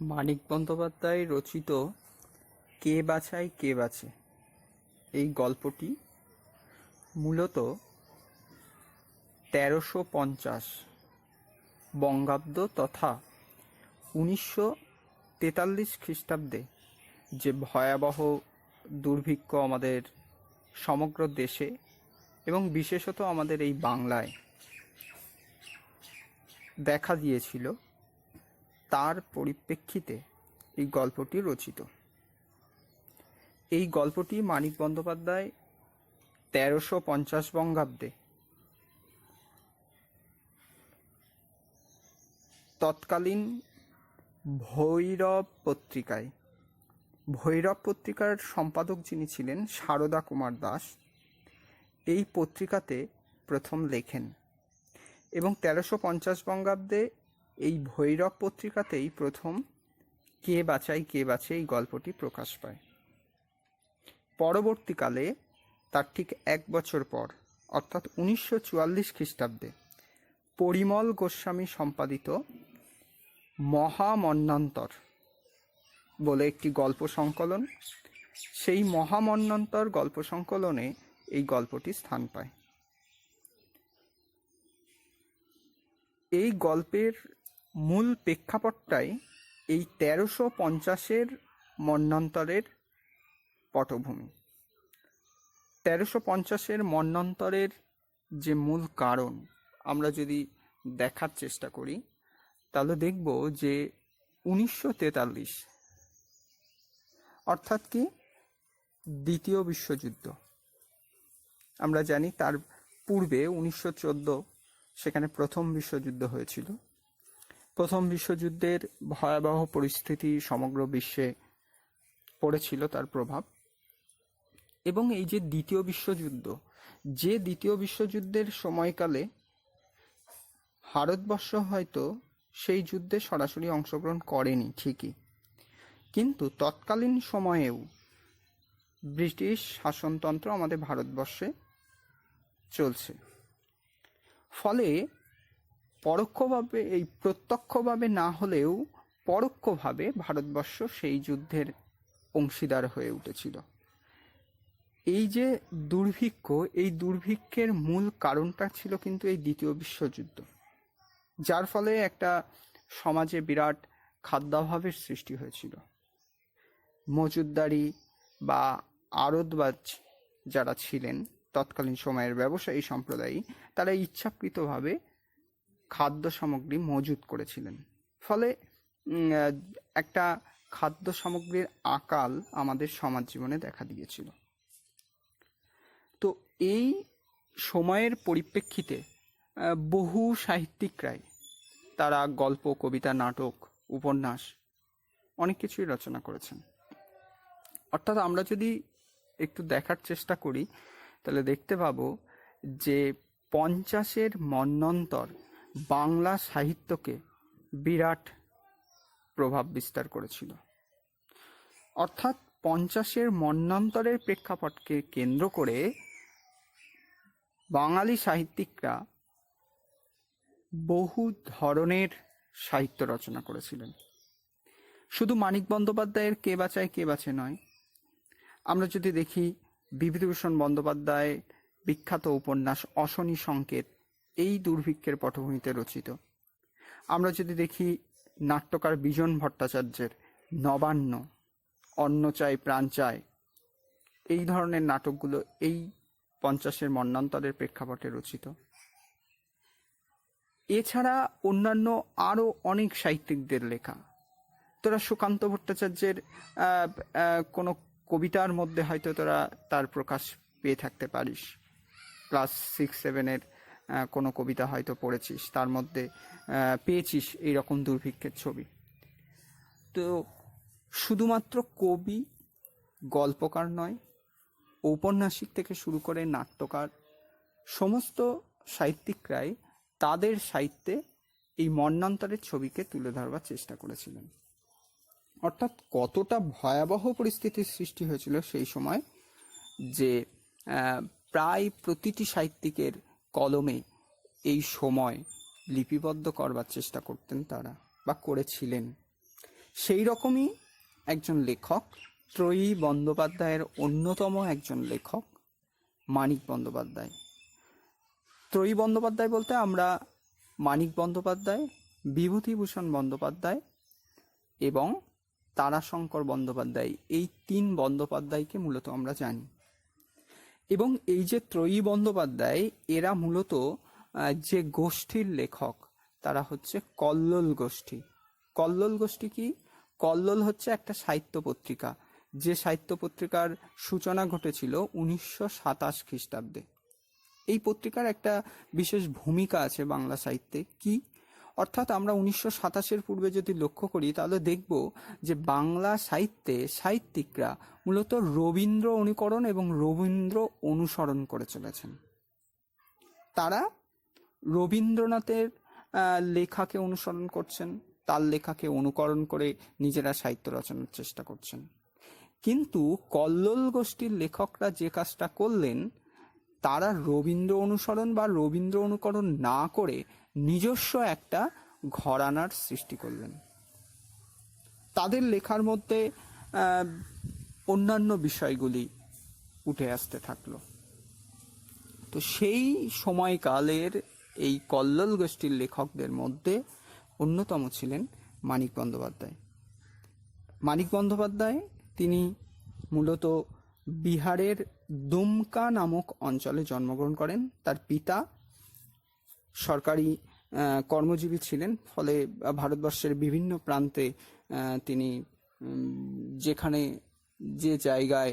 মানিক বন্দ্যোপাধ্যায় রচিত কে বাছায় কে বাছে এই গল্পটি মূলত ১৩৫০ বঙ্গাব্দ তথা ১৯৪৩ খ্রিস্টাব্দে যে ভয়াবহ দুর্ভিক্ষ আমাদের সমগ্র দেশে এবং বিশেষত আমাদের এই বাংলায় দেখা দিয়েছিল, তার পরিপ্রেক্ষিতে এই গল্পটি রচিত। এই গল্পটি মানিক বন্দ্যোপাধ্যায় ১৩৫০ বঙ্গাব্দে তৎকালীন ভৈরব পত্রিকার সম্পাদক যিনি ছিলেন সারদা কুমার দাস, এই পত্রিকাতে প্রথম লেখেন এবং ১৩৫০ বঙ্গাব্দে এই ভৈরব পত্রিকাতেই প্রথম কে বাছায় কে বাছে এই গল্পটি প্রকাশ পায়। পরবর্তীকালে তার ঠিক ১ বছর পর অর্থাৎ ১৯৪৪ খ্রিস্টাব্দে পরিমল গোস্বামী সম্পাদিত মহামন্বন্তর বলে একটি গল্প সংকলন, সেই মহামন্বন্তর গল্প সংকলনে এই গল্পটি স্থান পায়। এই গল্পের মূল প্রেক্ষাপটটাই এই ১৩৫০-এর মন্বন্তরের পটভূমি। ১৩৫০-এর মন্বন্তরের যে মূল কারণ আমরা যদি দেখার চেষ্টা করি, তাহলে দেখব যে ১৯৪৩ অর্থাৎ কি দ্বিতীয় বিশ্বযুদ্ধ। আমরা জানি তার পূর্বে ১৯১৪ সেখানে প্রথম বিশ্বযুদ্ধ হয়েছিল। প্রথম বিশ্বযুদ্ধের ভয়াবহ পরিস্থিতি সমগ্র বিশ্বে পড়েছিল তার প্রভাব, এবং এই যে দ্বিতীয় বিশ্বযুদ্ধের সময়কালে ভারতবর্ষ হয়তো সেই যুদ্ধে সরাসরি অংশগ্রহণ করেনি ঠিকই, কিন্তু তৎকালীন সময়েও ব্রিটিশ শাসনতন্ত্র আমাদের ভারতবর্ষে চলছে। ফলে প্রত্যক্ষভাবে না হলেও পরোক্ষভাবে ভারতবর্ষ সেই যুদ্ধের অংশীদার হয়ে উঠেছিল। এই যে দুর্ভিক্ষ, এই দুর্ভিক্ষের মূল কারণটা ছিল কিন্তু এই দ্বিতীয় বিশ্বযুদ্ধ, যার ফলে একটা সমাজে বিরাট খাদ্যাভাবের সৃষ্টি হয়েছিল। মজুতদারি বা আড়তবাজ যারা ছিলেন তৎকালীন সময়ের ব্যবসায়ী সম্প্রদায়, তারা ইচ্ছাকৃতভাবে খাদ্য সামগ্রী মজুত করেছিলেন। ফলে একটা খাদ্য সামগ্রীর আকাল আমাদের সমাজ জীবনে দেখা দিয়েছিল। তো এই সময়ের পরিপ্রেক্ষিতে বহু সাহিত্যিকরাই তারা গল্প, কবিতা, নাটক, উপন্যাস অনেক কিছুই রচনা করেছেন। অর্থাৎ আমরা যদি একটু দেখার চেষ্টা করি তাহলে দেখতে পাবো যে ৫০-এর মন্বন্তর বাংলা সাহিত্যকে বিরাট প্রভাব বিস্তার করেছিল। অর্থাৎ ৫০-এর মন্বন্তরের প্রেক্ষাপটকে কেন্দ্র করে বাঙালি সাহিত্যিকরা বহু ধরনের সাহিত্য রচনা করেছিলেন। শুধু মানিক বন্দ্যোপাধ্যায়ের কে বাছায় কে বাছে নয়, আমরা যদি দেখি বিভূতিভূষণ বন্দ্যোপাধ্যায় বিখ্যাত উপন্যাস অশনি সংকেত এই দুর্ভিক্ষের পটভূমিতে রচিত। আমরা যদি দেখি নাট্যকার বিজন ভট্টাচার্যের নবান্ন, অন্ন চাই প্রাণ চাই, এই ধরনের নাটকগুলো এই ৫০-এর মন্বন্তরের প্রেক্ষাপটে রচিত। এছাড়া অন্যান্য আরও অনেক সাহিত্যিকদের লেখা, তোরা সুকান্ত ভট্টাচার্যের কোনো কবিতার মধ্যে হয়তো তোরা তার প্রকাশ পেয়ে থাকতে পারিস, ক্লাস 6-7-এর কোনো কবিতা হয়তো পড়েছিস, তার মধ্যে পেয়েছিস এইরকম দুর্ভিক্ষের ছবি। তো শুধুমাত্র কবি, গল্পকার নয়, ঔপন্যাসিক থেকে শুরু করে নাট্যকার, সমস্ত সাহিত্যিকরাই তাদের সাহিত্যে এই মন্বন্তরের ছবিকে তুলে ধরবার চেষ্টা করেছিলেন। অর্থাৎ কতটা ভয়াবহ পরিস্থিতির সৃষ্টি হয়েছিল সেই সময়, যে প্রায় প্রতিটি সাহিত্যিকের কলমে এই সময় লিপিবদ্ধ করবার চেষ্টা করতেন তারা বা করেছিলেন। সেই রকমই একজন লেখক, ত্রয়ী বন্দ্যোপাধ্যায়ের অন্যতম একজন লেখক মানিক বন্দ্যোপাধ্যায়। ত্রয়ী বন্দ্যোপাধ্যায় বলতে আমরা মানিক বন্দ্যোপাধ্যায়, বিভূতিভূষণ বন্দ্যোপাধ্যায় এবং তারাশঙ্কর বন্দ্যোপাধ্যায়, এই 3 বন্দ্যোপাধ্যায়কে মূলত আমরা জানি। এবং এই যে ত্রয়ী বন্দ্যোপাধ্যায়, এরা মূলত যে গোষ্ঠীর লেখক তারা হচ্ছে কল্লোল গোষ্ঠী। কল্লোল গোষ্ঠী কি? কল্লোল হচ্ছে একটা সাহিত্য পত্রিকা, যে সাহিত্য পত্রিকার সূচনা ঘটেছিল 1927 খ্রিস্টাব্দে। এই পত্রিকার একটা বিশেষ ভূমিকা আছে বাংলা সাহিত্যে। কি? অর্থাৎ আমরা 1927-এর পূর্বে যদি লক্ষ্য করি তাহলে দেখব যে বাংলা সাহিত্যে সাহিত্যিকরা মূলত রবীন্দ্র অনুকরণ এবং রবীন্দ্র অনুসরণ করে চলেছেন। তারা রবীন্দ্রনাথের লেখাকে অনুসরণ করছেন, তার লেখাকে অনুকরণ করে নিজেরা সাহিত্য রচনার চেষ্টা করছেন। কিন্তু কল্লোল গোষ্ঠীর লেখকরা যে কাজটা করলেন, তারা রবীন্দ্র অনুসরণ বা রবীন্দ্র অনুকরণ না করে নিজস্ব একটা ঘরানার সৃষ্টি করলেন। তাদের লেখার মধ্যে অন্যান্য বিষয়গুলি উঠে আসতে থাকলো। তো সেই সময়কালের এই কল্লোল গোষ্ঠীর লেখকদের মধ্যে অন্যতম ছিলেন মানিক বন্দ্যোপাধ্যায়। মানিক বন্দ্যোপাধ্যায় তিনি মূলত বিহারের দুমকা নামক অঞ্চলে জন্মগ্রহণ করেন। তার পিতা সরকারি কর্মজীবী ছিলেন, ফলে ভারতবর্ষের বিভিন্ন প্রান্তে তিনি যেখানে যে জায়গায়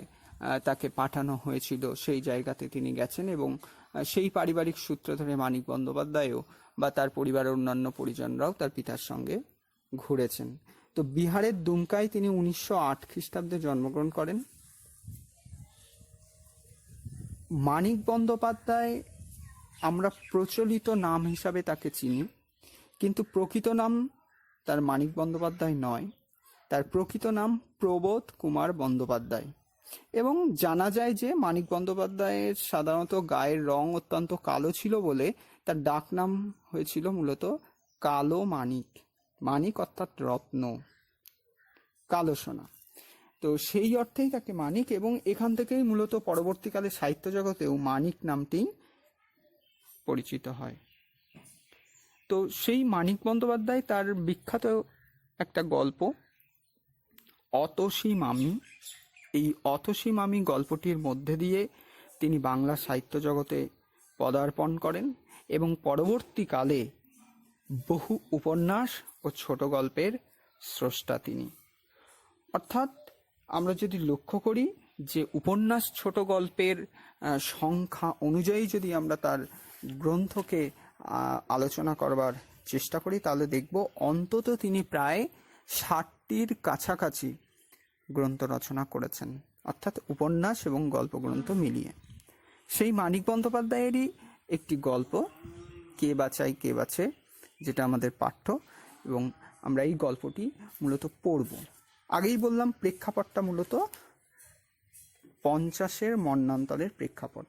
তাকে পাঠানো হয়েছিল সেই জায়গাতে তিনি গেছেন এবং সেই পারিবারিক সূত্র ধরে মানিক বন্দ্যোপাধ্যায়ও বা তার পরিবারের অন্যান্য পরিজনরাও তার পিতার সঙ্গে ঘুরেছেন। তো বিহারের দুমকায় তিনি 1908 খ্রিস্টাব্দে জন্মগ্রহণ করেন। মানিক বন্দ্যোপাধ্যায় আমরা প্রচলিত নাম হিসাবে তাকে চিনি, কিন্তু প্রকৃত নাম তার মানিক বন্দ্যোপাধ্যায় নয়, তার প্রকৃত নাম প্রবোধ কুমার বন্দ্যোপাধ্যায়। এবং জানা যায় যে মানিক বন্দ্যোপাধ্যায়ের সাধারণত গায়ের রং অত্যন্ত কালো ছিল বলে তার ডাক নাম হয়েছিল মূলত কালো মানিক। মানিক অর্থাৎ রত্ন, কালো সোনা। তো সেই অর্থেই তাকে মানিক, এবং এখান থেকেই মূলত পরবর্তীকালে সাহিত্য জগতেও মানিক নামটি পরিচিত হয়। তো সেই মানিক বন্দ্যোপাধ্যায় তার বিখ্যাত একটা গল্প অতসী মামি, এই অতসী মামি গল্পটির মধ্যে দিয়ে তিনি বাংলা সাহিত্য জগতে পদার্পণ করেন এবং পরবর্তীকালে বহু উপন্যাস ও ছোট গল্পের স্রষ্টা তিনি। অর্থাৎ আমরা যদি লক্ষ্য করি যে উপন্যাস ছোট গল্পের সংখ্যা অনুযায়ী যদি আমরা তার গ্রন্থকে আলোচনা করবার চেষ্টা করি তাহলে দেখব অন্তত তিনি প্রায় 60টির কাছাকাছি গ্রন্থ রচনা করেছেন, অর্থাৎ উপন্যাস এবং গল্প গ্রন্থ মিলিয়ে। সেই মানিক বন্দ্যোপাধ্যায়েরই একটি গল্প কে বাঁচায় কে বাঁচে, যেটা আমাদের পাঠ্য, এবং আমরা এই গল্পটি মূলত পড়ব। আগেই বললাম প্রেক্ষাপটটা মূলত 50-এর মন্বন্তরের প্রেক্ষাপট।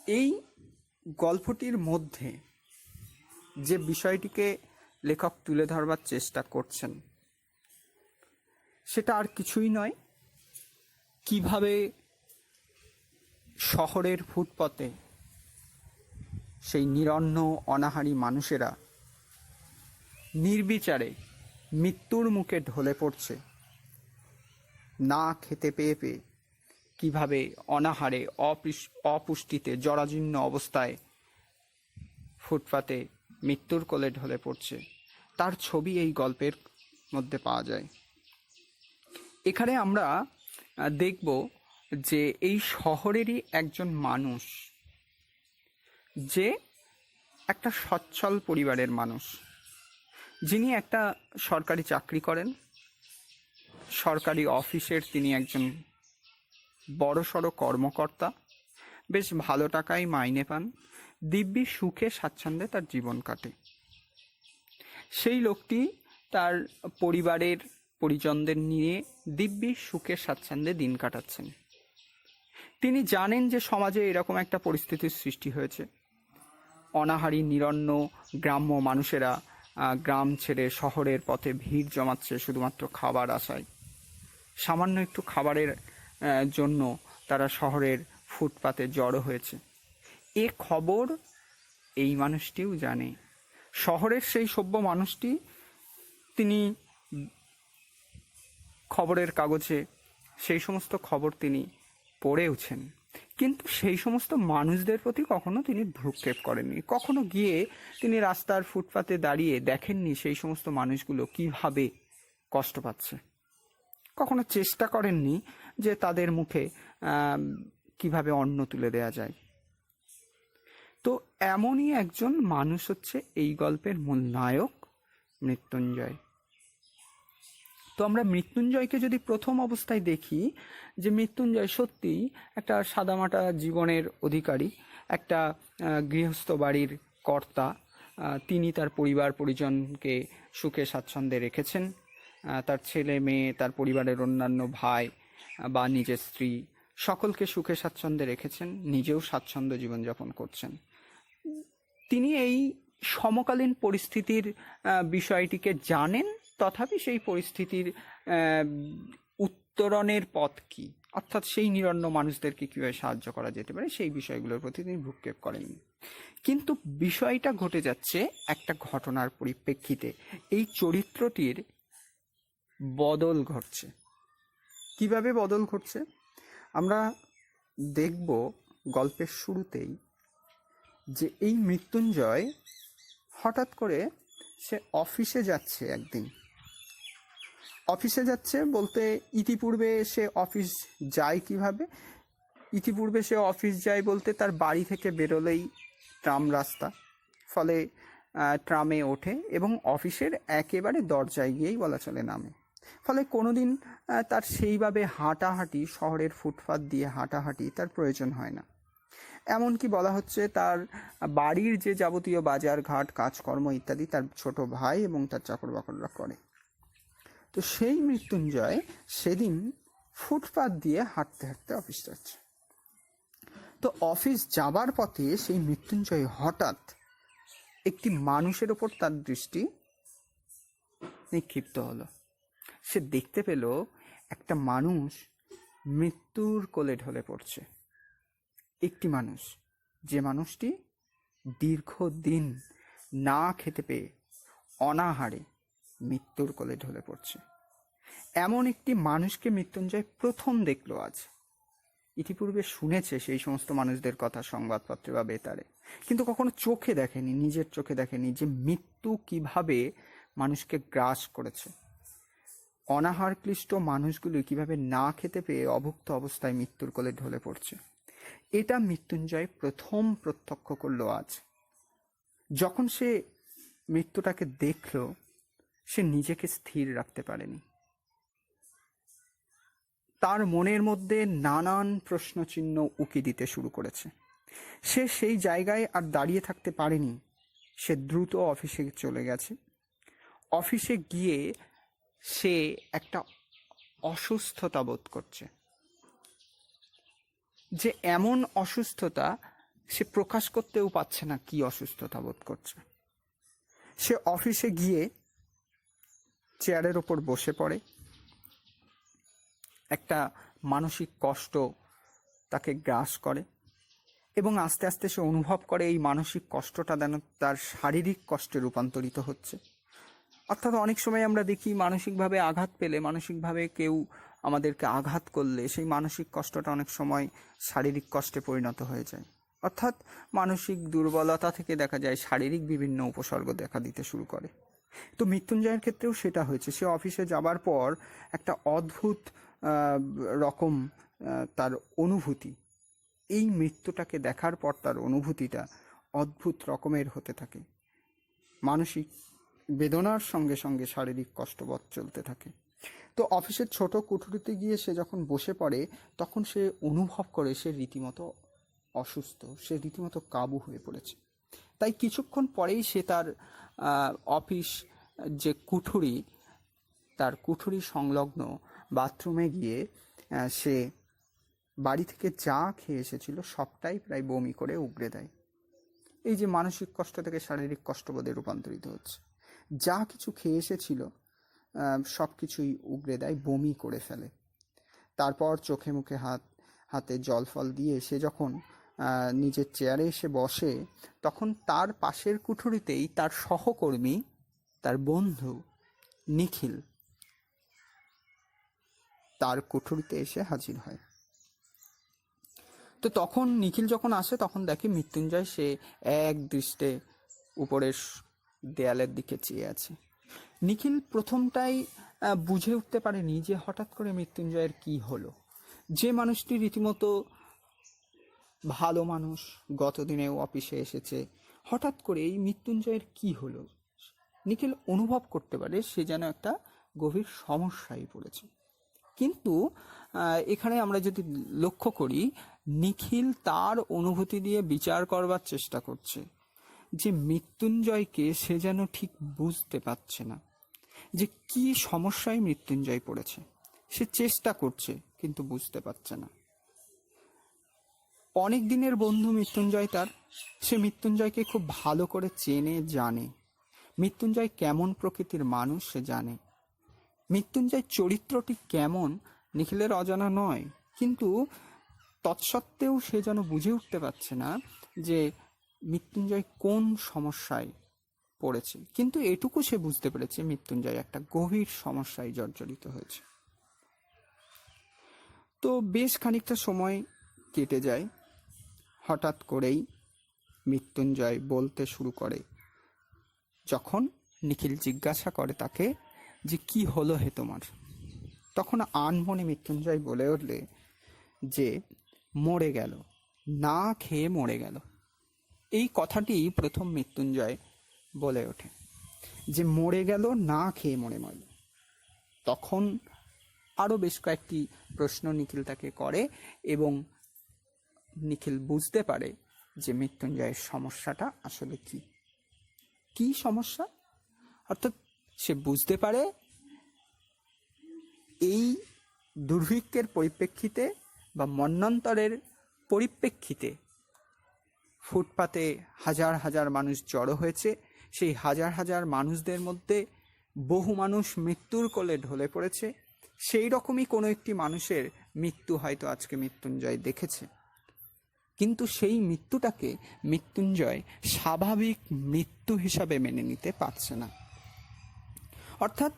এই গল্পটির মধ্যে যে বিষয়টিকে লেখক তুলে ধরবার চেষ্টা করছেন সেটা আর কিছুই নয়, কিভাবে শহরের ফুটপথে সেই নিরন্ন অনাহারী মানুষেরা নির্বিচারে মৃত্যুর মুখে ঢলে পড়ছে, না খেতে পেয়ে পেয়ে কিভাবে অনাহারে অপুষ্টিতে জরাজীর্ণ অবস্থায় ফুটপাতে মৃত্যুর কোলে ঢলে পড়ছে, তার ছবি এই গল্পের মধ্যে পাওয়া যায়। এখানে আমরা দেখব যে এই শহরেরই একজন মানুষ, যে একটা সচ্ছল পরিবারের মানুষ, যিনি একটা সরকারি চাকরি করেন, সরকারি অফিসের তিনি একজন বড়সড় কর্মকর্তা, বেশ ভালো টাকায় মাইনে পান, দিব্যি সুখে স্বাচ্ছন্দ্যে তার জীবন কাটে। সেই লোকটি তার পরিবারের পরিজনদের নিয়ে দিব্যি সুখে স্বাচ্ছন্দ্যে দিন কাটাচ্ছেন। তিনি জানেন যে সমাজে এরকম একটা পরিস্থিতির সৃষ্টি হয়েছে, অনাহারী নিরন্ন গ্রাম্য মানুষেরা গ্রাম ছেড়ে শহরের পথে ভিড় জমাচ্ছে শুধুমাত্র খাবার আশায়। সামান্য একটু খাবারের জন্য তারা শহরের ফুটপাতে জড়ো হয়েছে। এ খবর এই মানুষটিও জানে। শহরের সেই সভ্য মানুষটি তিনি খবরের কাগজে সেই সমস্ত খবর তিনি পড়েওছেন, কিন্তু সেই সমস্ত মানুষদের প্রতি কখনো তিনি ভ্রুক্ষেপ করেননি। কখনো গিয়ে তিনি রাস্তার ফুটপাতে দাঁড়িয়ে দেখেননি সেই সমস্ত মানুষগুলো কিভাবে কষ্ট পাচ্ছে। কখনো চেষ্টা করেননি যে তাদের মুখে কিভাবে অন্ন তুলে দেয়া যায়। তো এমনই একজন মানুষ হচ্ছে এই গল্পের মূল নায়ক মৃত্যুঞ্জয়। তো আমরা মৃত্যুঞ্জয়কে যদি প্রথম অবস্থায় দেখি যে মৃত্যুঞ্জয় সত্যিই একটা সাদামাটা জীবনের অধিকারী, একটা গৃহস্থ বাড়ির কর্তা। তিনি তার পরিবার পরিজনকে সুখে স্বাচ্ছন্দ্যে রেখেছেন। তার ছেলে মেয়ে, তার পরিবারের অন্যান্য ভাই বা নিজের স্ত্রী সকলকে সুখে স্বাচ্ছন্দ্যে রেখেছেন, নিজেও স্বাচ্ছন্দ্য জীবনযাপন করছেন। তিনি এই সমকালীন পরিস্থিতির বিষয়টিকে জানেন, তথাপি সেই পরিস্থিতির উত্তরণের পথ কী, অর্থাৎ সেই নিরন্ন মানুষদেরকে কীভাবে সাহায্য করা যেতে পারে সেই বিষয়গুলোর প্রতি তিনি ভ্রুক্ষেপ করেননি। কিন্তু বিষয়টা ঘটে যাচ্ছে একটা ঘটনার পরিপ্রেক্ষিতে। এই চরিত্রটির বদল ঘটছে। কিভাবে বদল ঘটছে আমরা দেখব গল্পের শুরুতেই, যে এই মৃত্যুঞ্জয় হঠাৎ করে সে অফিসে যাচ্ছে। একদিন অফিসে যাচ্ছে বলতে ইতিপূর্বে সে অফিস যায় কিভাবে? ইতিপূর্বে সে অফিস যায় বলতে তার বাড়ি থেকে বেরোলেই ট্রাম রাস্তা, ফলে ট্রামে ওঠে এবং অফিসের একেবারে দরজায় গিয়েই বলা চলে নামে। ফলে কোনোদিন তার সেইভাবে হাঁটাহাঁটি, শহরের ফুটপাত দিয়ে হাঁটাহাঁটি তার প্রয়োজন হয় না। এমনকি বলা হচ্ছে তার বাড়ির যে যাবতীয় বাজার ঘাট কাজকর্ম ইত্যাদি তার ছোট ভাই এবং তার চাকর বাকররা করে। তো সেই মৃত্যুঞ্জয় সেদিন ফুটপাত দিয়ে হাঁটতে হাঁটতে অফিস যাচ্ছে। তো অফিস যাবার পথে সেই মৃত্যুঞ্জয় হঠাৎ একটি মানুষের ওপর তার দৃষ্টি নিক্ষিপ্ত হলো। সে দেখতে পেল একটা মানুষ মৃত্যুর কোলে ঢলে পড়ছে। একটি মানুষ, যে মানুষটি দীর্ঘদিন না খেতে পেয়ে অনাহারে মৃত্যুর কোলে ঢলে পড়ছে। এমন একটি মানুষকে মৃত্যুঞ্জয় প্রথম দেখলো আজ। ইতিপূর্বে শুনেছে সেই সমস্ত মানুষদের কথা সংবাদপত্রে বা বেতারে, কিন্তু কখনো চোখে দেখেনি, নিজের চোখে দেখেনি যে মৃত্যু কিভাবে মানুষকে গ্রাস করেছে। অনাহার ক্লিষ্ট মানুষগুলো কিভাবে না খেতে পেয়ে অভুক্ত অবস্থায় মৃত্যুর কোলে ঢলে পড়ছে। এটা মৃত্যুঞ্জয় প্রথম প্রত্যক্ষ করলো আজ। যখন সে মৃত্যুটাকে দেখল, সে নিজেকে স্থির রাখতে পারেনি। তার মনের মধ্যে নানান প্রশ্নচিহ্ন উকি দিতে শুরু করেছে। সে সেই জায়গায় আর দাঁড়িয়ে থাকতে পারেনি। সে দ্রুত অফিসে চলে গেছে। অফিসে গিয়ে সে একটা অসুস্থতা বোধ করছে, যে এমন অসুস্থতা সে প্রকাশ করতেও পারছে না কি অসুস্থতা বোধ করছে। সে অফিসে গিয়ে চেয়ারের ওপর বসে পড়ে। একটা মানসিক কষ্ট তাকে গ্রাস করে এবং আস্তে আস্তে সে অনুভব করে এই মানসিক কষ্টটা যেন তার শারীরিক কষ্টে রূপান্তরিত হচ্ছে। অর্থাৎ অনেক সময় আমরা দেখি মানসিকভাবে আঘাত পেলে, মানসিকভাবে কেউ আমাদেরকে আঘাত করলে সেই মানসিক কষ্টটা অনেক সময় শারীরিক কষ্টে পরিণত হয়ে যায়। অর্থাৎ মানসিক দুর্বলতা থেকে দেখা যায় শারীরিক বিভিন্ন উপসর্গ দেখা দিতে শুরু করে। তো মৃত্যুঞ্জয়ের ক্ষেত্রেও সেটা হয়েছে। সে অফিসে যাবার পর একটা অদ্ভুত রকম তার অনুভূতি, এই মৃত্যুটাকে দেখার পর তার অনুভূতিটা অদ্ভুত রকমের হতে থাকে। মানসিক বেদনার সঙ্গে সঙ্গে শারীরিক কষ্টবোধ চলতে থাকে। তো অফিসের ছোট কুঠুরিতে গিয়ে সে যখন বসে পড়ে, তখন সে অনুভব করে সে রীতিমতো অসুস্থ, সে রীতিমতো কাবু হয়ে পড়েছে। তাই কিছুক্ষণ পরেই সে তার অফিস যে কুঠুরি, তার কুঠুরি সংলগ্ন বাথরুমে গিয়ে সে বাড়ি থেকে যা খেয়ে এসেছিল সবটাই প্রায় বমি করে উগড়ে দেয়। এই যে মানসিক কষ্ট থেকে শারীরিক কষ্টবোধে রূপান্তরিত হচ্ছে। যা কিছু খেয়ে এসেছিল সব কিছুই উগরে দেয়, বমি করে ফেলে। তারপর চোখে মুখে হাতে জল ফল দিয়ে সে যখন নিজের চেয়ারে এসে বসে, তখন তার পাশের কুঠুরিতেই তার সহকর্মী, তার বন্ধু নিখিল তার কুঠুরিতে এসে হাজির হয়। তো তখন নিখিল যখন আসে তখন দেখে মৃত্যুঞ্জয় সে এক দৃষ্টে উপরের দেয়ালের দিকে চেয়ে আছে। নিখিল প্রথমটাই বুঝে উঠতে পারেনি যে হঠাৎ করে মৃত্যুঞ্জয়ের কি হলো। যে মানুষটি রীতিমতো ভালো মানুষ, গতদিনেও অফিসে এসেছে, হঠাৎ করে এই মৃত্যুঞ্জয়ের কি হলো। নিখিল অনুভব করতে পারে সে যেন একটা গভীর সমস্যায় পড়েছে। কিন্তু এখানে আমরা যদি লক্ষ্য করি, নিখিল তার অনুভূতি দিয়ে বিচার করবার চেষ্টা করছে যে মৃত্যুঞ্জয়কে সে যেন ঠিক বুঝতে পারছে না, যে কি সমস্যায় মৃত্যুঞ্জয় পড়েছে। সে চেষ্টা করছে কিন্তু বুঝতে পারছে না। অনেক দিনের বন্ধু মৃত্যুঞ্জয় তার, সে মৃত্যুঞ্জয়কে খুব ভালো করে চেনে জানে। মৃত্যুঞ্জয় কেমন প্রকৃতির মানুষ সে জানে। মৃত্যুঞ্জয় চরিত্রটি কেমন নিখিলের অজানা নয়, কিন্তু তৎসত্ত্বেও সে যেন বুঝে উঠতে পারছে না যে মৃত্যুঞ্জয় কোন সমস্যায় পড়েছে। কিন্তু এটুকু সে বুঝতে পেরেছে মৃত্যুঞ্জয় একটা গভীর সমস্যায় জর্জরিত হয়েছে। তো বেশ খানিকটা সময় কেটে যায়। হঠাৎ করেই মৃত্যুঞ্জয় বলতে শুরু করে। যখন নিখিল জিজ্ঞাসা করে তাকে যে কি হলো হে তোমার, তখন আনমনে মৃত্যুঞ্জয় বলে উঠলে যে মরে গেল, না খেয়ে মরে গেল। এই কথাটি প্রথম মৃত্যুঞ্জয় বলে ওঠে যে মরে গেল, না খেয়ে মরে গেল। তখন আরও বেশ কয়েকটি প্রশ্ন নিখিল তাকে করে এবং নিখিল বুঝতে পারে যে মৃত্যুঞ্জয়ের সমস্যাটা আসলে কি সমস্যা। অর্থাৎ সে বুঝতে পারে এই দুর্ভিক্ষের পরিপ্রেক্ষিতে বা মন্বন্তরের পরিপ্রেক্ষিতে ফুটপাতে হাজার হাজার মানুষ জড়ো হয়েছে। সেই হাজার হাজার মানুষদের মধ্যে বহু মানুষ মৃত্যুর কোলে ঢলে পড়েছে। সেই রকমই কোনো একটি মানুষের মৃত্যু হয়তো আজকে মৃত্যুঞ্জয় দেখেছে, কিন্তু সেই মৃত্যুটাকে মৃত্যুঞ্জয় স্বাভাবিক মৃত্যু হিসাবে মেনে নিতে পারছে না। অর্থাৎ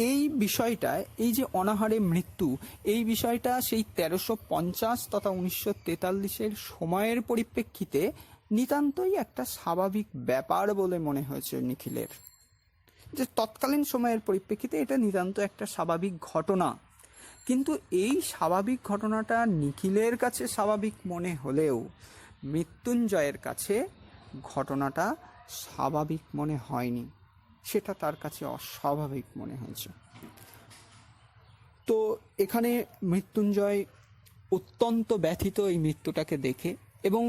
এই বিষয়টা, এই যে অনাহারে মৃত্যু, এই বিষয়টা সেই 1350 তথা 1943 সময়ের পরিপ্রেক্ষিতে নিতান্তই একটা স্বাভাবিক ব্যাপার বলে মনে হয়েছে নিখিলের। যে তৎকালীন সময়ের পরিপ্রেক্ষিতে এটা নিতান্ত একটা স্বাভাবিক ঘটনা। কিন্তু এই স্বাভাবিক ঘটনাটা নিখিলের কাছে স্বাভাবিক মনে হলেও মৃত্যুঞ্জয়ের কাছে ঘটনাটা স্বাভাবিক মনে হয়নি, সেটা তার কাছে অস্বাভাবিক মনে হয়েছে। তো এখানে মৃত্যুঞ্জয় অত্যন্ত ব্যথিত এই মৃত্যুটাকে দেখে, এবং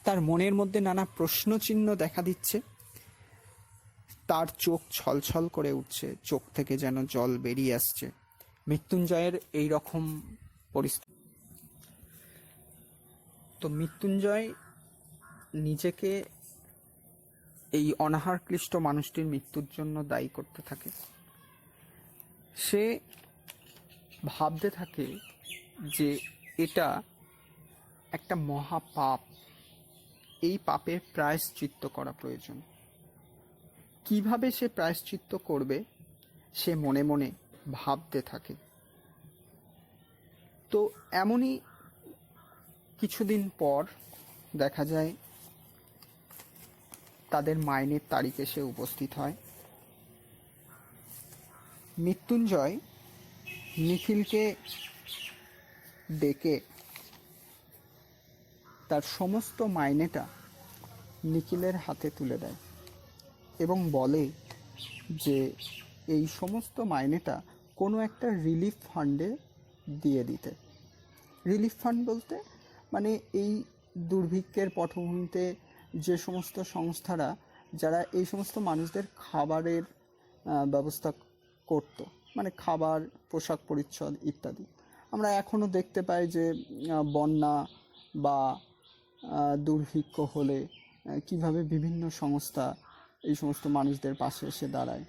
তার মনের মধ্যে নানা প্রশ্নচিহ্ন দেখা দিচ্ছে। তার চোখ ছলছল করে উঠছে, চোখ থেকে যেন জল বেরিয়ে আসছে। মৃত্যুঞ্জয়ের এই রকম পরিস্থিতি। তো মৃত্যুঞ্জয় নিজেকে এই অনাহার ক্লিষ্ট মানুষটির মৃত্যুর জন্য দায়ী করতে থাকে। সে ভাবতে থাকে যে এটা একটা মহাপাপ, এই পাপের প্রায়শ্চিত্ত করা প্রয়োজন। কিভাবে সে প্রায়শ্চিত্ত করবে সে মনে মনে ভাবতে থাকে। তো এমনই কিছুদিন পর দেখা যায় তাদের মাইনের তারিখ এসে উপস্থিত হয়। মৃত্যুঞ্জয় নিখিলকে ডেকে তার সমস্ত মাইনেটা নিখিলের হাতে তুলে দেয় এবং বলে যে এই সমস্ত মাইনেটা কোনো একটা রিলিফ ফান্ডে দিয়ে দিতে। রিলিফ ফান্ড বলতে মানে এই দুর্ভিক্ষের পটভূমিতে যে সমস্ত সংস্থারা যারা এই সমস্ত মানুষদের খাবারের ব্যবস্থা করত, মানে খাবার, পোশাক পরিচ্ছদ ইত্যাদি। আমরা এখনও দেখতে পাই যে বন্যা বা দুর্ভিক্ষ হলে কিভাবে বিভিন্ন সংস্থা এই সমস্ত মানুষদের পাশে এসে দাঁড়ায়।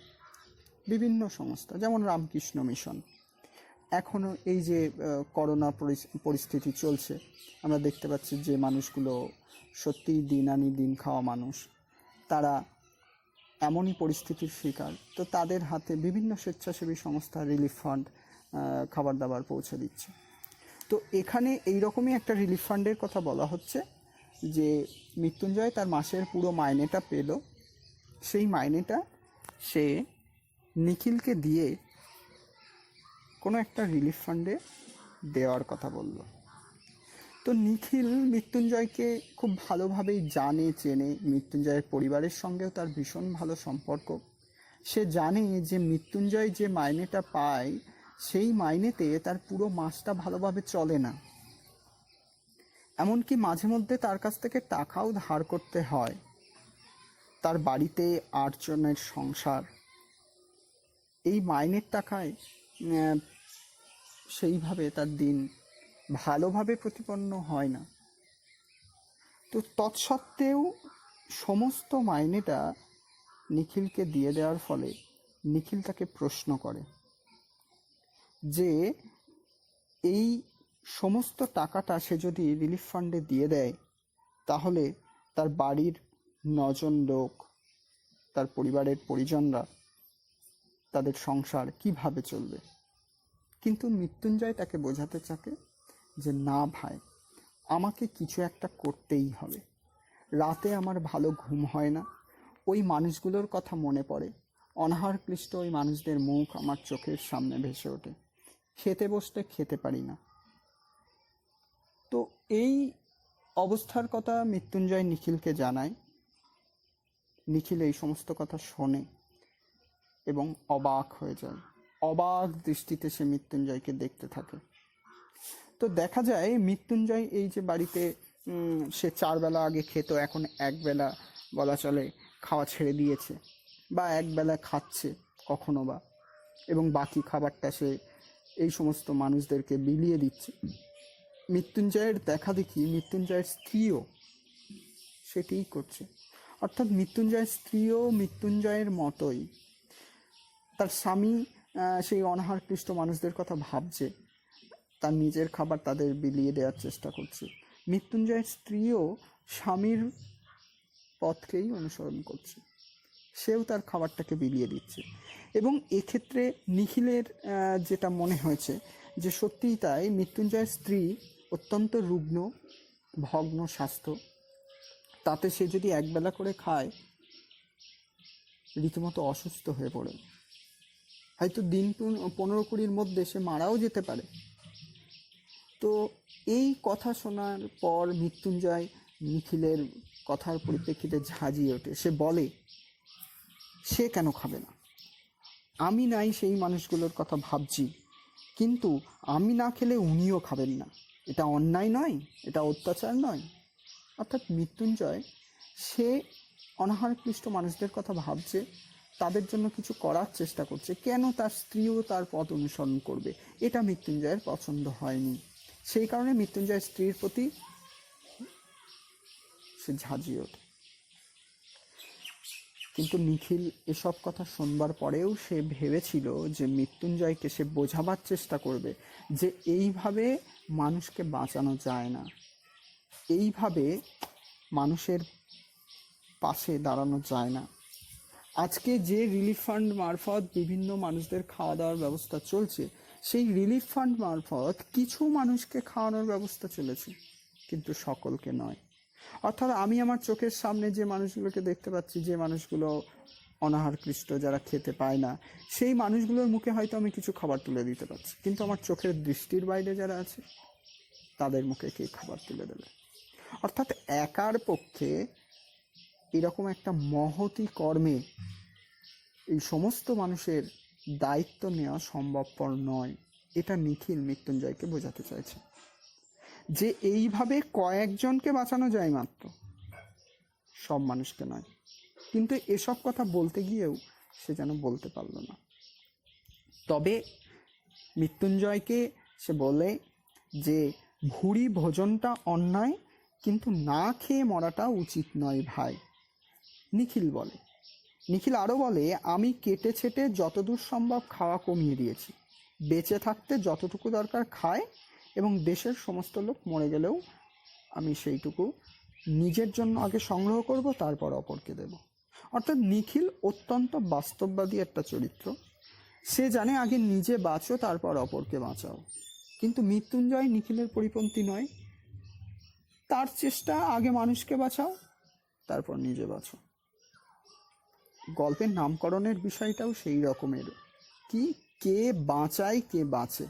বিভিন্ন সংস্থা, যেমন রামকৃষ্ণ মিশন। এখনও এই যে করোনা পরিস্থিতি চলছে, আমরা দেখতে পাচ্ছি যে মানুষগুলো সত্যিই দিন আনি দিন খাওয়া মানুষ, তারা এমনই পরিস্থিতির শিকার, তো তাদের হাতে বিভিন্ন স্বেচ্ছাসেবী সংস্থা রিলিফ ফান্ড খাবার দাবার পৌঁছে দিচ্ছে। তো এখানে এই রকমই একটা রিলিফ ফান্ডের কথা বলা হচ্ছে, যে মৃত্যুঞ্জয় তার মাসের পুরো মাইনেটা পেল, সেই মাইনেটা সে নিখিলকে দিয়ে কোনো একটা রিলিফ ফান্ডে দেওয়ার কথা বলল। তো নিখিল মৃত্যুঞ্জয়কে খুব ভালোভাবেই জানে, চেনে, মৃত্যুঞ্জয়ের পরিবারের সঙ্গেও তার ভীষণ ভালো সম্পর্ক। সে জানে যে মৃত্যুঞ্জয় যে মাইনেটা পায় সেই মাইনেতে তার পুরো মাসটা ভালোভাবে চলে না, এমনকি মাঝে মধ্যে তার কাছ থেকে টাকাও ধার করতে হয়। তার বাড়িতে 8 জনের সংসার, এই মাইনের টাকায় সেইভাবে তার দিন ভালোভাবে প্রতিপন্ন হয় না। তো তৎসত্ত্বেও সমস্ত মাইনেটা নিখিলকে দিয়ে দেওয়ার ফলে নিখিল তাকে প্রশ্ন করে যে এই সমস্ত টাকাটা সে যদি রিলিফ ফান্ডে দিয়ে দেয়, তাহলে তার বাড়ির 9 জন লোক, তার পরিবারের পরিজনরা, তাদের সংসার কিভাবে চলবে। কিন্তু মৃত্যুঞ্জয় তাকে বোঝাতে চাকে যে না ভাই, আমাকে কিছু একটা করতেই হবে। রাতে আমার ভালো ঘুম হয় না, ওই মানুষগুলোর কথা মনে পড়ে, অনাহার ক্লিষ্ট ওই মানুষদের মুখ আমার চোখের সামনে ভেসে ওঠে, খেতে বসতে খেতে পারি না। তো এই অবস্থার কথা মৃত্যুঞ্জয় নিখিলকে জানায়। নিখিল এই সমস্ত কথা শোনে এবং অবাক হয়ে যায়। অবাক দৃষ্টিতে সে মৃত্যুঞ্জয়কে দেখতে থাকে। তো দেখা যায় মৃত্যুঞ্জয় এই যে বাড়িতে সে 4 বেলা আগে খেত, এখন 1 বেলা বলা চলে খাওয়া ছেড়ে দিয়েছে, বা 1 বেলা খাচ্ছে কখনো বা, এবং বাকি খাবারটা সে এই সমস্ত মানুষদেরকে বিলিয়ে দিচ্ছে। মৃত্যুঞ্জয়ের দেখা দেখি মৃত্যুঞ্জয়ের স্ত্রীও সেটিই করছে। অর্থাৎ মৃত্যুঞ্জয়ের স্ত্রীও মৃত্যুঞ্জয়ের মতোই, তার স্বামী সেই অনাহার ক্লিষ্ট মানুষদের কথা ভাবছে, তার নিজের খাবার তাদের বিলিয়ে দেওয়ার চেষ্টা করছে। মৃত্যুঞ্জয়ের স্ত্রীও স্বামীর পথকেই অনুসরণ করছে, সেও তার খাবারটাকে বিলিয়ে দিচ্ছে। এবং এক্ষেত্রে নিখিলের যেটা মনে হয়েছে যে সত্যিই তাই, মৃত্যুঞ্জয়ের স্ত্রী অত্যন্ত রুগ্ন, ভগ্ন স্বাস্থ্য, তাতে সে যদি 1 বেলা করে খায় রীতিমতো অসুস্থ হয়ে পড়ে, হয়তো দিন 15-20 মধ্যে সে মারাও যেতে পারে। তো এই কথা শোনার পর মৃত্যুঞ্জয় নিখিলের কথার পরিপ্রেক্ষিতে ঝাঁঝিয়ে ওঠে। সে বলে সে কেন খাবে না, আমি নাই সেই মানুষগুলোর কথা ভাবছি, কিন্তু আমি না খেলে উনিও খাবেন না, এটা অন্যায় নয়, এটা অত্যাচার নয়। অর্থাৎ মৃত্যুঞ্জয় সে অনাহার ক্লিষ্ট মানুষদের কথা ভাবছে, তাদের জন্য কিছু করার চেষ্টা করছে, কেন তার স্ত্রীও তার পথ অনুসরণ করবে, এটা মৃত্যুঞ্জয়ের পছন্দ হয়নি। সেই কারণে মৃত্যুঞ্জয়ের স্ত্রীর প্রতি সে ঝাঁঝিয়ে ওঠে। কিন্তু নিখিল এসব কথা শুনবার পরেও সে ভেবেছিল যে মৃত্যুঞ্জয়কে সে বোঝাবার চেষ্টা করবে যে এইভাবে মানুষকে বাঁচানো যায় না, এইভাবে মানুষের পাশে দাঁড়ানো যায় না। আজকে যে রিলিফ ফান্ড মারফত বিভিন্ন মানুষদের খাওয়া দাওয়ার ব্যবস্থা চলছে, সেই রিলিফ ফান্ড মারফত কিছু মানুষকে খাওয়ানোর ব্যবস্থা চলেছে, কিন্তু সকলকে নয়। অর্থাৎ আমি আমার চোখের সামনে যে মানুষগুলোকে দেখতে পাচ্ছি, যে মানুষগুলো অনাহার ক্লিষ্ট, যারা খেতে পায় না, সেই মানুষগুলোর মুখে হয়তো আমি কিছু খাবার তুলে দিতে পারছি, কিন্তু আমার চোখের দৃষ্টির বাইরে যারা আছে তাদের মুখে কে খাবার তুলে দেবে। অর্থাৎ একার পক্ষে এরকম একটা মহতি কর্মে এই সমস্ত মানুষের দায়িত্ব নেওয়া সম্ভবপর নয়। এটা নিখিল মৃত্যুঞ্জয়কে বোঝাতে চাইছে যে এইভাবে কয়েকজনকে বাঁচানো যায় মাত্র, সব মানুষকে নয়। কিন্তু এসব কথা বলতে গিয়েও সে যেন বলতে পারল না। তবে মৃত্যুঞ্জয়কে সে বলে যে ভুরি ভোজনটা অন্যায়, কিন্তু না খেয়ে মরাটা উচিত নয় ভাই। নিখিল বলে নিখিল আরও বলে, আমি কেটে ছেটে যতদূর সম্ভব খাওয়া কমিয়ে দিয়েছি, বেঁচে থাকতে যতটুকু দরকার খায়, এবং দেশের সমস্ত লোক মরে গেলেও আমি সেইটুকু নিজের জন্য আগে সংগ্রহ করব, তারপর অপরকে দেব। অর্থাৎ নিখিল অত্যন্ত বাস্তববাদী একটা চরিত্র। সে জানে আগে নিজে বাঁচো, তারপর অপরকে বাঁচাও। কিন্তু মৃত্যুঞ্জয় নিখিলের পরিপন্থী নয়। তার চেষ্টা আগে মানুষকে বাঁচাও, তারপর নিজে বাঁচো। গল্পের নামকরণের বিষয়টাও সেই রকমের, কি কে বাঁচায় কে বাঁচে।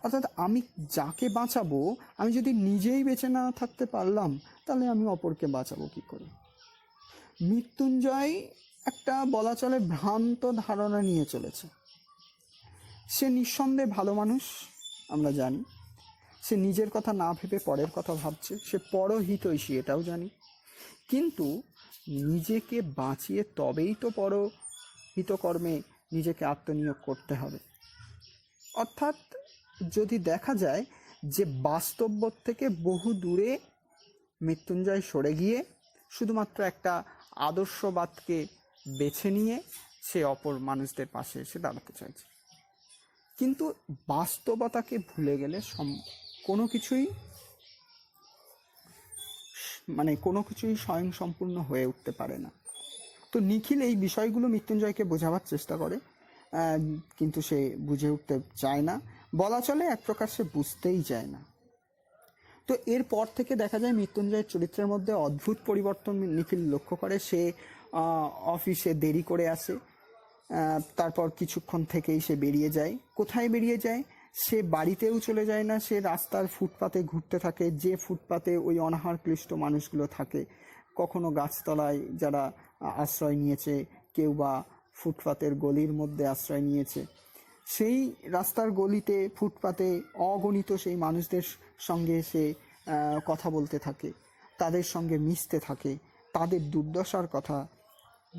অর্থাৎ আমি যাকে বাঁচাবো, আমি যদি নিজেই বেঁচে না থাকতে পারলাম, তাহলে আমি অপরকে বাঁচাবো কী করে? মৃত্যুঞ্জয় একটা বলা চলে ভ্রান্ত ধারণা নিয়ে চলেছে। সে নিঃসন্দেহে ভালো মানুষ, আমরা জানি। সে নিজের কথা না ভেবে পরের কথা ভাবছে, সে পরহিতৈষী, এটাও জানি। কিন্তু নিজেকে বাঁচিয়ে তবেই তো পরহিতকর্মে নিজেকে আত্মনিয়োগ করতে হবে। অর্থাৎ যদি দেখা যায় যে বাস্তববোধ থেকে বহু দূরে মৃত্যুঞ্জয় সরে গিয়ে শুধুমাত্র একটা আদর্শবাদকে বেছে নিয়ে সে অপর মানুষদের পাশে এসে দাঁড়াতে চাইছে। কিন্তু বাস্তবতাকে ভুলে গেলে কোনো কিছুই স্বয়ংসম্পূর্ণ হয়ে উঠতে পারে না। তো নিখিল এই বিষয়গুলো মৃত্যুঞ্জয়কে বোঝাবার চেষ্টা করে, কিন্তু সে বুঝে উঠতে চায় না, বলা চলে এক প্রকার সে বুঝতেই চায় না। তো এরপর থেকে দেখা যায় মৃত্যুঞ্জয়ের চরিত্রের মধ্যে অদ্ভুত পরিবর্তন নিখিল লক্ষ্য করে। সে অফিসে দেরি করে আসে, তারপর কিছুক্ষণ থেকেই সে বেরিয়ে যায়। কোথায় বেরিয়ে যায়? সে বাড়িতেও চলে যায় না, সে রাস্তার ফুটপাতে ঘুরতে থাকে, যে ফুটপাতে ওই অনাহার ক্লিষ্ট মানুষগুলো থাকে। কখনো গাছতলায় যারা আশ্রয় নিয়েছে, কেউ বা ফুটপাতের গলির মধ্যে আশ্রয় নিয়েছে, সেই রাস্তার গলিতে ফুটপাতে অগণিত সেই মানুষদের সঙ্গে সে কথা বলতে থাকে, তাদের সঙ্গে মিশতে থাকে, তাদের দুর্দশার কথা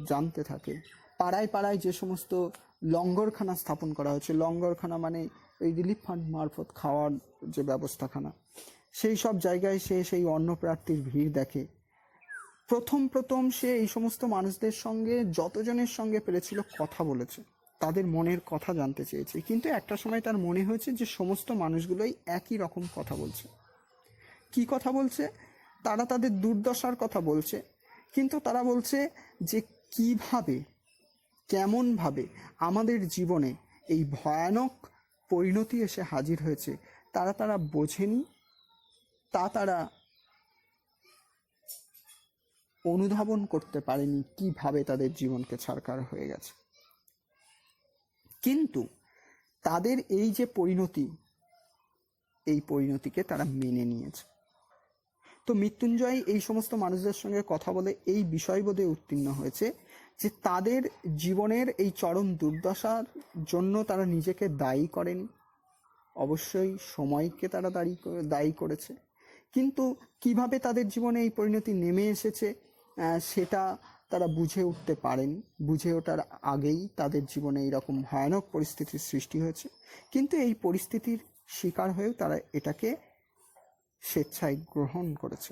জানতে থাকে। পাড়ায় পাড়ায় যে সমস্ত লঙ্গরখানা স্থাপন করা হয়েছে, লঙ্গরখানা মানে ওই রিলিফ ফান্ড মারফত খাওয়ার যে ব্যবস্থাখানা, সেই সব জায়গায় সে সেই অন্নপ্রার্থীর ভিড় দেখে। প্রথম সে এই সমস্ত মানুষদের সঙ্গে যতজনের সঙ্গে পেরেছিল কথা বলেছে, তাদের মনের কথা জানতে চেয়েছে। কিন্তু একটা সময় তার মনে হয়েছে যে সমস্ত মানুষগুলোই একই রকম কথা বলছে। কি কথা বলছে? তারা তাদের দুর্দশার কথা বলছে, কিন্তু তারা বলছে যে কিভাবে, কেমনভাবে আমাদের জীবনে এই ভয়ানক পরিণতি এসে হাজির হয়েছে তারা বোঝেনি, তারা অনুধাবন করতে পারেনি কিভাবে তাদের জীবনকে ছারখার হয়ে গেছে। কিন্তু তাদের এই যে পরিণতি, এই পরিণতিকে তারা মেনে নিয়েছে। তো মৃত্যুঞ্জয় এই সমস্ত মানুষদের সঙ্গে কথা বলে এই বিষয়বোধে উত্তীর্ণ হয়েছে যে তাদের জীবনের এই চরম দুর্দশার জন্য তারা নিজেকে দায়ী করেনি, অবশ্যই সময়কে তারা দায়ী করেছে। কিন্তু কিভাবে তাদের জীবনে এই পরিণতি নেমে এসেছে সেটা তারা বুঝে উঠতে পারেনি। বুঝে ওঠার আগেই তাদের জীবনে এইরকম ভয়ানক পরিস্থিতির সৃষ্টি হয়েছে। কিন্তু এই পরিস্থিতির শিকার হয়েও তারা এটাকে স্বেচ্ছায় গ্রহণ করেছে।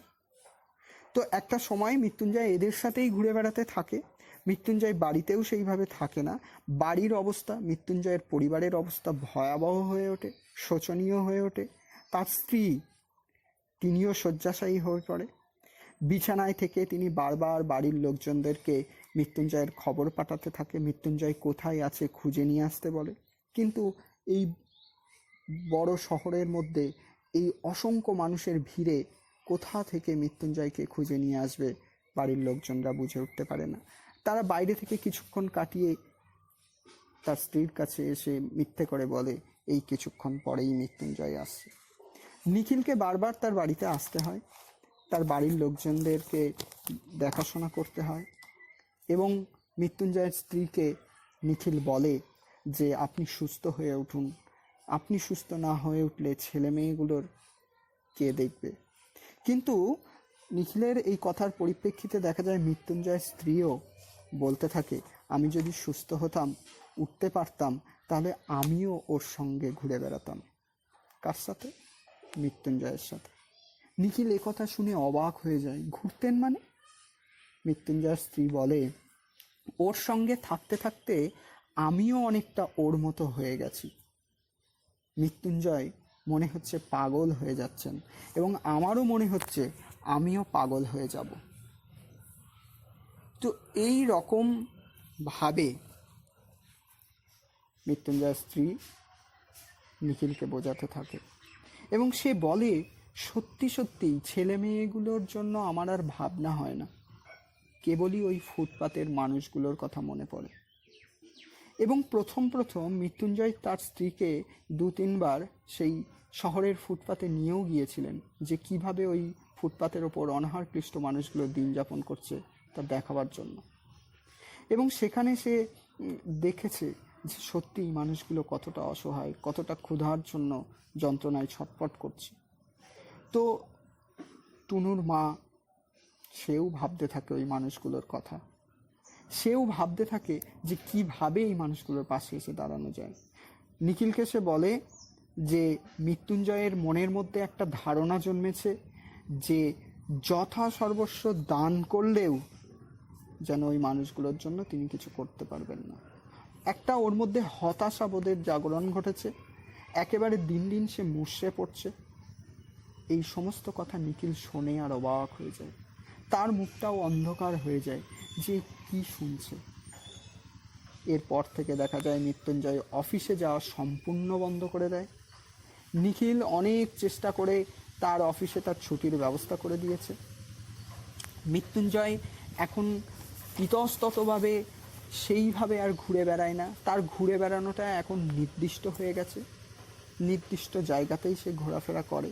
তো একটা সময় মৃত্যুঞ্জয় এদের সাথেই ঘুরে বেড়াতে থাকে। মৃত্যুঞ্জয় বাড়িতেও সেইভাবে থাকে না। বাড়ির অবস্থা, মৃত্যুঞ্জয়ের পরিবারের অবস্থা ভয়াবহ হয়ে ওঠে, শোচনীয় হয়ে ওঠে। তার স্ত্রী, তিনিও শয্যাশায়ী হয়ে পড়ে। বিছানায় থেকে তিনি বারবার বাড়ির লোকজনদেরকে মৃত্যুঞ্জয়ের খবর পাঠাতে থাকে, মৃত্যুঞ্জয় কোথায় আছে খুঁজে নিয়ে আসতে বলে। কিন্তু এই বড় শহরের মধ্যে এই অসংখ্য মানুষের ভিড়ে কোথা থেকে মৃত্যুঞ্জয়কে খুঁজে নিয়ে আসবে বাড়ির লোকজনরা বুঝে উঠতে পারে না। তারা বাইরে থেকে কিছুক্ষণ কাটিয়ে তার স্ত্রীর কাছে এসে মিথ্যে করে বলে এই কিছুক্ষণ পরেই মৃত্যুঞ্জয় আসছে। নিখিলকে বারবার তার বাড়িতে আসতে হয়, তার বাড়ির লোকজনদেরকে দেখাশোনা করতে হয়, এবং মৃত্যুঞ্জয়ের স্ত্রীকে নিখিল বলে যে আপনি সুস্থ হয়ে উঠুন, আপনি সুস্থ না হয়ে উঠলে ছেলে মেয়েগুলোর কে দেখবে। কিন্তু নিখিলের এই কথার পরিপ্রেক্ষিতে দেখা যায় মৃত্যুঞ্জয়ের স্ত্রীও বলতে থাকে আমি যদি সুস্থ হতাম, উঠতে পারতাম, তাহলে আমিও ওর সঙ্গে ঘুরে বেড়াতাম। কার সাথে? মৃত্যুঞ্জয়ের সাথে। নিখিল এ কথা শুনে অবাক হয়ে যায়। ঘুরতেন মানে? মৃত্যুঞ্জয়ের স্ত্রী বলে ওর সঙ্গে থাকতে থাকতে আমিও অনেকটা ওর মতো হয়ে গেছি। মৃত্যুঞ্জয় মনে হচ্ছে পাগল হয়ে যাচ্ছেন, এবং আমারও মনে হচ্ছে আমিও পাগল হয়ে যাব। তো এই রকম ভাবে মৃত্যুঞ্জয়ের স্ত্রী নিখিলকে বোঝাতে থাকে, এবং সে বলে, সত্যি সত্যিই ছেলে মেয়েগুলোর জন্য আমার আর ভাবনা হয় না, কেবলই ওই ফুটপাতের মানুষগুলোর কথা মনে পড়ে। এবং প্রথম প্রথম মৃত্যুঞ্জয় তার স্ত্রীকে 2-3 বার সেই শহরের ফুটপাতে নিয়েও গিয়েছিলেন, যে কিভাবে ওই ফুটপাতের ওপর অনাহার ক্লিষ্ট মানুষগুলো দিন যাপন করছে তা দেখাবার জন্য। এবং সেখানে সে দেখেছে যে সত্যিই মানুষগুলো কতটা অসহায়, কতটা ক্ষুধার জন্য যন্ত্রণায় ছটফট করছে। তো টুনুর মা, সেও ভাবতে থাকে ওই মানুষগুলোর কথা, সেও ভাবতে থাকে যে কিভাবে এই মানুষগুলোর পাশে এসে দাঁড়ানো যায়। নিখিলকে সে বলে যে মৃত্যুঞ্জয়ের মনের মধ্যে একটা ধারণা জন্মেছে যে যথা সর্বস্ব দান করলেও যেন ওই মানুষগুলোর জন্য তিনি কিছু করতে পারবেন না। একটা ওর মধ্যে হতাশাবোধের জাগরণ ঘটেছে, একেবারে দিন দিন সে মুষড়ে পড়ছে। এই সমস্ত কথা নিখিল শোনে আর অবাক হয়ে যায়, তার মুখটাও অন্ধকার হয়ে যায় যে কি শুনছে। এরপর থেকে দেখা যায় মৃত্যুঞ্জয় অফিসে যাওয়া সম্পূর্ণ বন্ধ করে দেয়। নিখিল অনেক চেষ্টা করে তার অফিসে তার ছুটির ব্যবস্থা করে দিয়েছে। মৃত্যুঞ্জয় এখন ইতস্ততভাবে সেইভাবে আর ঘুরে বেড়ায় না, তার ঘুরে বেড়ানোটা এখন নির্দিষ্ট হয়ে গেছে, নির্দিষ্ট জায়গাতেই সে ঘোরাফেরা করে।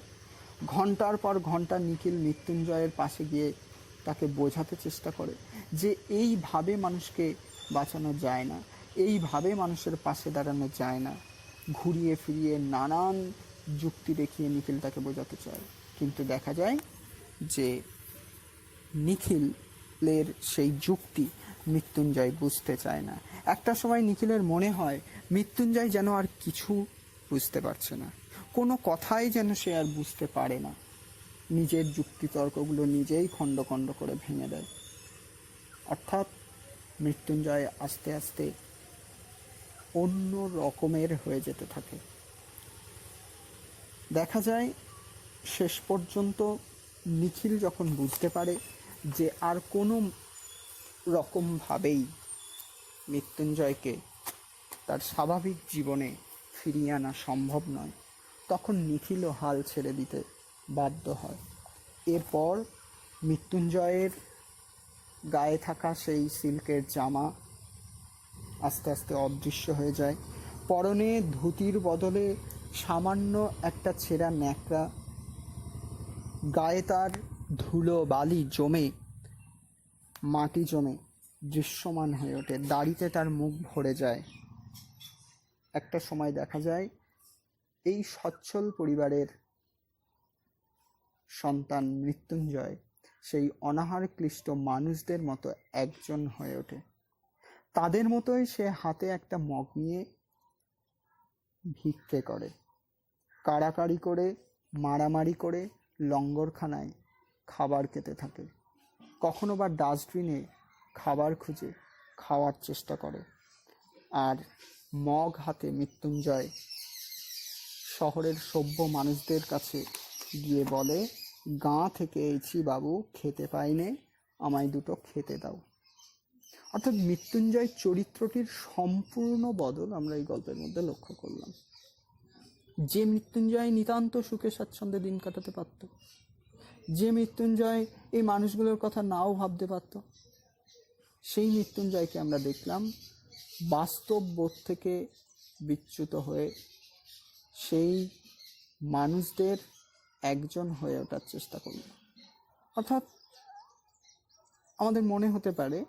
ঘন্টার পর ঘন্টা নিখিল মৃত্যুঞ্জয়ের পাশে গিয়ে তাকে বোঝাতে চেষ্টা করে যে এইভাবে মানুষকে বাঁচানো যায় না, এইভাবে মানুষের পাশে দাঁড়ানো যায় না। ঘুরিয়ে ফিরিয়ে নানান যুক্তি দেখিয়ে নিখিল তাকে বোঝাতে চায়, কিন্তু দেখা যায় যে নিখিলের সেই যুক্তি মৃত্যুঞ্জয় বুঝতে চায় না। একটা সময় নিখিলের মনে হয় মৃত্যুঞ্জয় যেন আর কিছু বুঝতে পারছে না, কোনো কথাই যেন সে আর বুঝতে পারে না। নিজের যুক্তিতর্কগুলো নিজেই খণ্ড খণ্ড করে ভেঙে দেয়। অর্থাৎ মৃত্যুঞ্জয় আস্তে আস্তে অন্য রকমের হয়ে যেতে থাকে। দেখা যায় শেষ পর্যন্ত নিখিল যখন বুঝতে পারে যে আর কোনো রকমভাবেই মৃত্যুঞ্জয়কে তার স্বাভাবিক জীবনে ফিরিয়ে আনা সম্ভব নয়, তখন নিখিলও হাল ছেড়ে দিতে বাধ্য হয়। এরপর মৃত্যুঞ্জয়ের গায়ে থাকা সেই সিল্কের জামা আস্তে আস্তে অদৃশ্য হয়ে যায়। পরনে ধুতির বদলে সামান্য একটা ছেঁড়া ন্যাকড়া, গায়ে তার ধুলো বালি জমে, মাটি জমে দৃশ্যমান হয়ে ওঠে, দাড়িতে তার মুখ ভরে যায়। একটা সময় দেখা যায় এই সচ্ছল পরিবারের সন্তান মৃত্যুঞ্জয় সেই অনাহার ক্লিষ্ট মানুষদের মতো একজন হয়ে ওঠে। তাদের মতোই সে হাতে একটা মগ নিয়ে ভিক্ষে করে, কাড়াকাড়ি করে, মারামারি করে লঙ্গরখানায় খাবার খেতে থাকে। কখনো বা ডাস্টবিনে খাবার খুঁজে খাওয়ার চেষ্টা করে। আর মগ হাতে মৃত্যুঞ্জয় শহরের সভ্য মানুষদের কাছে গিয়ে বলে, গাঁ থেকে এসেছি বাবু, খেতে পাইনে, আমায় দুটো খেতে দাও। অর্থাৎ মৃত্যুঞ্জয় চরিত্রটির সম্পূর্ণ বদল আমরা এই গল্পের মধ্যে লক্ষ্য করলাম। যে মৃত্যুঞ্জয় নিতান্ত সুখে স্বাচ্ছন্দ্যে দিন কাটাতে পারত, যে মৃত্যুঞ্জয় এই মানুষগুলোর কথা নাও ভাবতে পারত, সেই মৃত্যুঞ্জয়কে আমরা দেখলাম বাস্তব বোধ থেকে বিচ্যুত হয়ে সেই মানুষদের একজন হয়ে ওঠার চেষ্টা করল। অর্থাৎ আমাদের মনে হতে পারে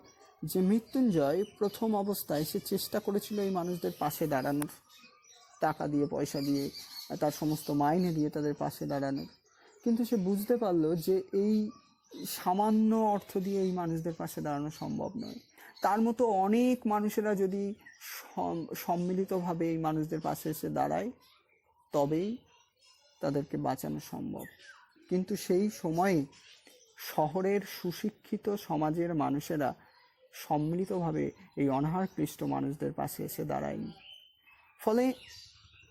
যে মৃত্যুঞ্জয় প্রথম অবস্থায় সে চেষ্টা করেছিল এই মানুষদের পাশে দাঁড়ানোর, টাকা দিয়ে, পয়সা দিয়ে, তার সমস্ত মাইনে দিয়ে তাদের পাশে দাঁড়ানোর, কিন্তু সে বুঝতে পারলো যে এই সামান্য অর্থ দিয়ে এই মানুষদের পাশে দাঁড়ানো সম্ভব নয়। তার মতো অনেক মানুষেরা যদি সম্মিলিতভাবে এই মানুষদের পাশে এসে দাঁড়ায়, তবেই তাদেরকে বাঁচানো সম্ভব। কিন্তু সেই সময়ে শহরের সুশিক্ষিত সমাজের মানুষেরা সম্মিলিতভাবে এই অনাহার ক্লিষ্ট মানুষদের পাশে এসে দাঁড়ায়নি। ফলে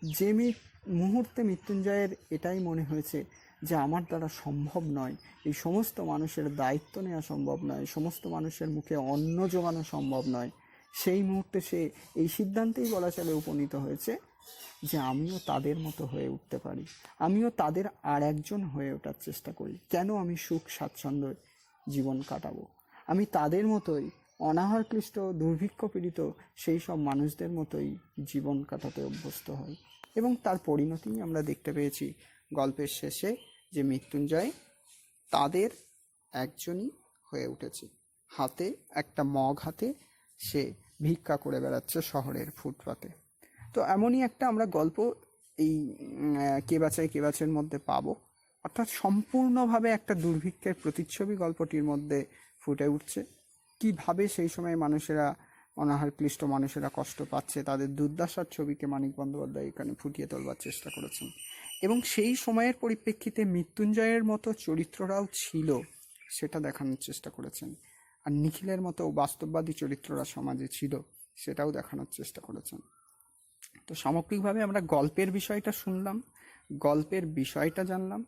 যে মুহূর্তে মৃত্যুঞ্জয়ের এটাই মনে হয়েছে যে আমার দ্বারা সম্ভব নয়, এই সমস্ত মানুষের দায়িত্ব নেওয়া সম্ভব নয়, সমস্ত মানুষের মুখে অন্ন জোগানো সম্ভব নয়, সেই মুহূর্তে সে এই সিদ্ধান্তেই বলা চলে উপনীত হয়েছে যে আমিও তাদের মতো হয়ে উঠতে পারি, আমিও তাদের আর একজন হয়ে ওঠার চেষ্টা করি। কেন আমি সুখ স্বাচ্ছন্দ্য জীবন কাটাবো? আমি তাদের মতোই অনাহার ক্লিষ্ট দুর্ভিক্ষ পীড়িত সেই সব মানুষদের মতোই জীবন কাটাতে অভ্যস্ত হই। এবং তার পরিণতি আমরা দেখতে পেয়েছি গল্পের শেষে, যে মৃত্যুঞ্জয় তাদের একজনই হয়ে উঠেছে। হাতে একটা মগ হাতে সে ভিক্ষা করে বেড়াচ্ছে শহরের ফুটপাতে। তো এমনই একটা আমরা গল্প এই কে বাঁচায় কে বাঁচার মধ্যে পাবো। অর্থাৎ সম্পূর্ণভাবে একটা দুর্ভিক্ষের প্রতিচ্ছবি গল্পটির মধ্যে ফুটে উঠছে। কিভাবে সেই সময় মানুষেরা, অনাহার ক্লিষ্ট মানুষেরা কষ্ট পাচ্ছে, তাদের দুর্দশার ছবিকে মানিক বন্দ্যোপাধ্যায় এখানে ফুটিয়ে তোলবার চেষ্টা করেছেন। এবং সেই সময়ের পরিপ্রেক্ষিতে মৃত্যুঞ্জয়ের মতো চরিত্ররাও ছিল সেটা দেখানোর চেষ্টা করেছেন। আর নিখিলের মতো বাস্তববাদী চরিত্ররা সমাজে ছিল সেটাও দেখানোর চেষ্টা করেছেন। তো সামগ্রিকভাবে আমরা গল্পের বিষয়টা শুনলাম, গল্পের বিষয়টা জানলাম,